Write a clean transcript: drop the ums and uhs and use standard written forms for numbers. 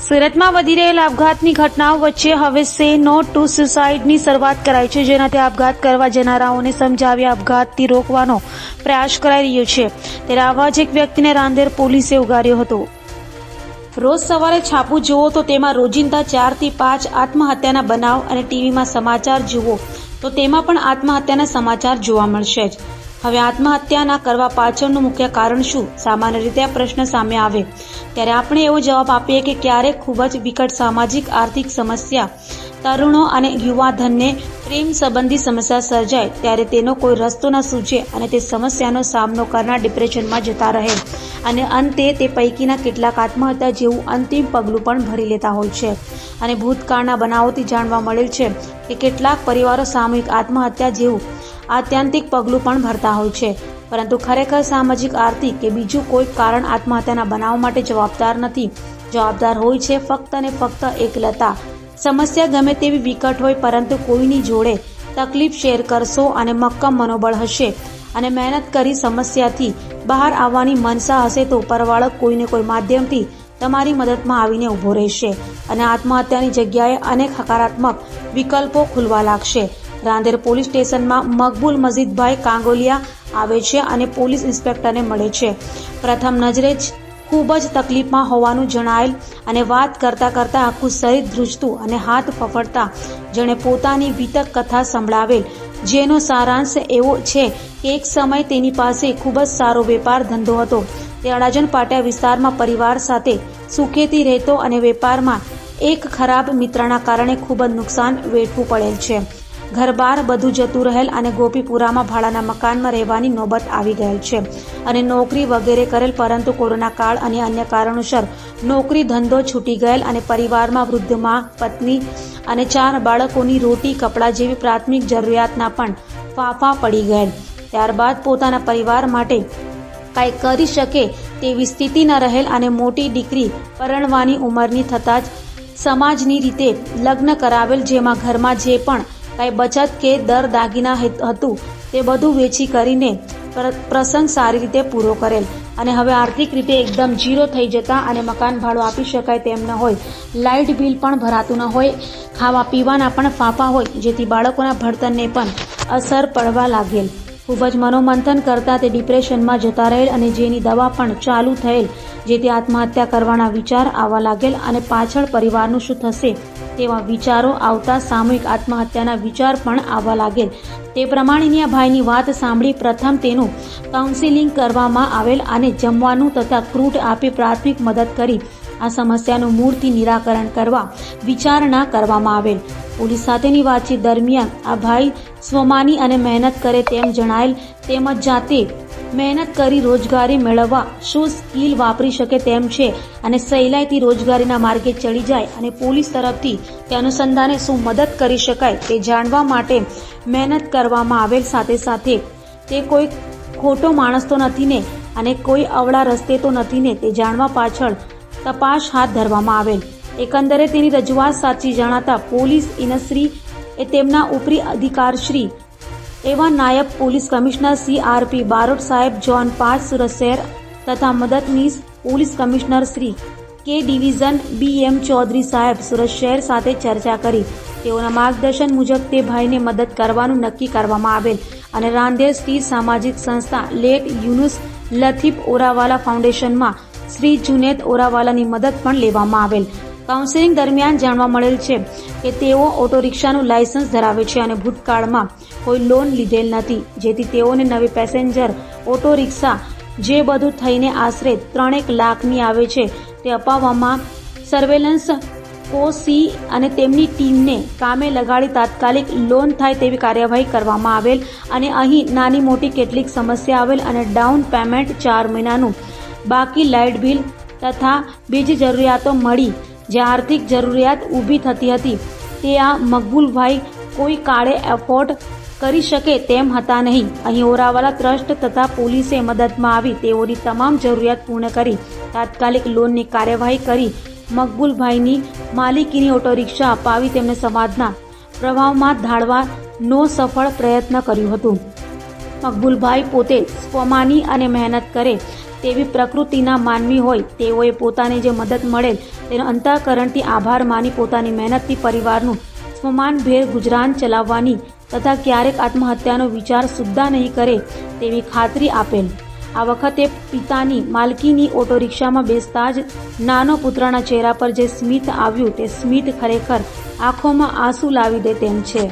સુરતમાં વધી રહેલ આપઘાતની ઘટનાઓ વચ્ચે હવે સે નો ટુ સુસાઇડની શરૂઆત કરાઈ છે, જેનાથી આપઘાત કરવા જનારાઓને સમજાવી આપઘાતથી રોકવાનો પ્રયાસ કરાઈ રહ્યો છે। ત્યારે આવા જ એક વ્યક્તિને રાંદેર પોલીસે ઉગાર્યો હતો। રોજ સવારે છાપું જુઓ તો તેમાં રોજિંદા 4 થી 5 આત્મહત્યાના બનાવ અને ટીવીમાં સમાચાર જુઓ તો તેમાં પણ આત્મહત્યાના સમાચાર જોવા મળશે જ। હવે આત્મહત્યા કરવા પાછળનું મુખ્ય કારણ શું? સામાન્ય રીતે આ પ્રશ્ન સામે આવે ત્યારે આપણે એવો જવાબ આપીએ કે ક્યારેક ખૂબ જ વિકટ સામાજિક આર્થિક સમસ્યા, તરુણો અને યુવાધનને પ્રેમ સંબંધી સમસ્યા સર્જાય ત્યારે તેનો કોઈ રસ્તો ન સૂચે અને તે સમસ્યાનો સામનો કરનાર ડિપ્રેશનમાં જતા રહે અને અંતે તે પૈકીના કેટલાક આત્મહત્યા જેવું અંતિમ પગલું પણ ભરી લેતા હોય છે। અને ભૂતકાળના બનાવોથી જાણવા મળેલ છે કે કેટલાક પરિવારો સામૂહિક આત્મહત્યા જેવું આત્યંતિક પગલું પણ ભરતા હોય છે, પરંતુ ખરેખર સામાજિક, આર્થિક કે બીજું કોઈ કારણ આત્મહત્યાના બનાવ માટે જવાબદાર નથી। જવાબદાર હોય છે ફક્ત અને ફક્ત એકલતા। સમસ્યા ગમે તેવી વિકટ હોય, પરંતુ કોઈની જોડે તકલીફ શેર કરશો અને મક્કમ મનોબળ હશે અને મહેનત કરી સમસ્યાથી બહાર આવવાની મનસા હશે તો પરવાળક કોઈને કોઈ માધ્યમથી તમારી મદદમાં આવીને ઊભો રહેશે અને આત્મહત્યાની જગ્યાએ અનેક હકારાત્મક વિકલ્પો ખુલવા લાગશે। રાંદેર પોલીસ સ્ટેશનમાં મકબૂલ મજીદભાઈ કાંગોલિયા આવે છે અને પોલીસ ઇન્સ્પેક્ટરને મળે છે। પ્રથમ નજરે જ ખૂબ જ તકલીફમાં હોવાનું જણાયેલ અને વાત કરતા કરતા આખું શરીર ધ્રુજતું અને હાથ ફફડતા જેણે પોતાની વિતક કથા સંભળાવેલ, જેનો સારાંશ એવો છે કે એક સમય તેની પાસે ખૂબ જ સારો વેપાર ધંધો હતો। તે અડાજણ પાટિયા વિસ્તારમાં પરિવાર સાથે સુખેથી રહેતો અને વેપારમાં એક ખરાબ મિત્રના કારણે ખૂબ જ નુકસાન વેઠવું પડેલ છે। ઘર-બાર બધું જતું રહેલ અને ગોપીપુરામાં ભાડાના મકાનમાં રહેવાની નોબત આવી ગયેલ છે અને નોકરી વગેરે કરેલ, પરંતુ કોરોના કાળ અને અન્ય કારણોસર નોકરી ધંધો છૂટી ગયેલ અને પરિવારમાં વૃદ્ધ મા, પત્ની અને 4 બાળકોની રોટી કપડાં જેવી પ્રાથમિક જરૂરિયાતના પણ ફાંફા પડી ગયેલ। ત્યારબાદ પોતાના પરિવાર માટે કાંઈ કરી શકે તેવી સ્થિતિ ન રહેલ અને મોટી દીકરી પરણવાની ઉંમરની થતાં જ સમાજની રીતે લગ્ન કરાવેલ, જેમાં ઘરમાં જે પણ કાંઈ બચત કે દર દાગીના હતું તે બધું વેચી કરીને પ્રસંગ સારી રીતે પૂરો કરેલ અને હવે આર્થિક રીતે એકદમ ઝીરો થઈ જતા અને મકાન ભાડું આપી શકાય તેમ ન હોય, લાઇટ બિલ પણ ભરાતું ન હોય, ખાવા પીવાના પણ ફાંફા હોય, જેથી બાળકોના ભણતરને પણ અસર પડવા લાગેલ। ખૂબ જ મનોમંથન કરતા તે ડિપ્રેશનમાં જતા રહેલ અને જેની દવા પણ ચાલુ થયેલ, જેથી આત્મહત્યા કરવાના વિચાર આવવા લાગેલ અને પાછળ પરિવારનું શું થશે તેવા વિચારો આવતા સામૂહિક આત્મહત્યાના વિચાર પણ આવવા લાગેલ। તે પ્રમાણેની આ ભાઈની વાત સાંભળી પ્રથમ તેનું કાઉન્સિલિંગ કરવામાં આવેલ અને જમવાનું તથા ફ્રૂટ આપી પ્રાથમિક મદદ કરી આ સમસ્યાનું મૂળથી નિરાકરણ કરવા વિચારણા કરવામાં આવેલ। પોલીસ સાથેની વાતચીત દરમિયાન આ ભાઈ સ્વમાની અને મહેનત કરે તેમ જણાયેલ, તેમજ જાતે મહેનત કરી રોજગારી મેળવવા શું સ્કિલ વાપરી શકે તેમ છે અને સહેલાઈથી રોજગારીના માર્ગે ચડી જાય અને પોલીસ તરફથી તે અનુસંધાને શું મદદ કરી શકાય તે જાણવા માટે મહેનત કરવામાં આવેલ। સાથે સાથે તે કોઈ ખોટો માણસ તો નથી ને અને કોઈ અવળા રસ્તે તો નથી ને તે જાણવા પાછળ તપાસ હાથ ધરવામાં આવેલ। એકંદરે તેની રજૂઆત સાચી જણાતા પોલીસ ઇનશ્રી એ તેમના ઉપરી અધિકારશ્રી એવા નાયબ પોલીસ કમિશનર CRP બારોટ સાહેબ ઝોન 5 સુરત શહેર તથા મદદનીશ પોલીસ કમિશનર શ્રી કે ડિવિઝન BM ચૌધરી સાહેબ સુરત શહેર સાથે ચર્ચા કરી તેઓના માર્ગદર્શન મુજબ તે ભાઈને મદદ કરવાનું નક્કી કરવામાં આવેલ અને રાંદેર સ્થિત સામાજિક સંસ્થા લેટ યુનુસ લતીફ ઓરાવાલા ફાઉન્ડેશનમાં શ્રી જુનેદ ઓરાવાલાની મદદ પણ લેવામાં આવેલ। કાઉન્સેલિંગ દરમિયાન જાણવા મળેલ છે કે તેઓ ઓટો રિક્ષાનું લાયસન્સ ધરાવે છે અને ભૂતકાળમાં કોઈ લોન લીધેલ નથી, જેથી તેઓને નવી પેસેન્જર ઓટો રિક્ષા જે બધું થઈને આશરે 3 લાખની આવે છે તે અપાવવામાં સર્વેલન્સ કોસી અને તેમની ટીમને કામે લગાડી તાત્કાલિક લોન થાય તેવી કાર્યવાહી કરવામાં આવેલ અને અહીં નાની મોટી કેટલીક સમસ્યા આવેલ અને ડાઉન પેમેન્ટ 4 મહિનાનું બાકી, લાઇટ બિલ તથા બીજી જરૂરિયાતો મળી જે આર્થિક જરૂરિયાત ઊભી થતી હતી તે આ મકબૂલભાઈ કોઈ કાળે એફોર્ડ કરી શકે તેમ હતા નહીં। અહીં ઓરાવાલા ટ્રસ્ટ તથા પોલીસે મદદમાં આવી તેઓની તમામ જરૂરિયાત પૂર્ણ કરી તાત્કાલિક લોનની કાર્યવાહી કરી મકબૂલભાઈની માલિકીની ઓટો રિક્ષા અપાવી તેમને સમાજના પ્રવાહમાં ઢાળવાનો સફળ પ્રયત્ન કર્યું હતું। મકબૂલભાઈ પોતે સ્વમાની અને મહેનત કરે તેવી પ્રકૃતિના માનવી હોય તેઓએ પોતાને જે મદદ મળેલ તેનો અંતઃકરણથી આભાર માની પોતાની મહેનતથી પરિવારનું સ્વમાનભેર ગુજરાન ચલાવવાની તથા ક્યારેક આત્મહત્યાનો વિચાર સુદ્ધા નહીં કરે તેવી ખાતરી આપેલ. આ વખતે પિતાની માલકીની ઓટો રિક્ષામાં બેસતા જ નાનો પુત્રના ચહેરા પર જે સ્મિત આવ્યું તે સ્મિત ખરેખર આંખોમાં આંસુ લાવી દે તેમ છે.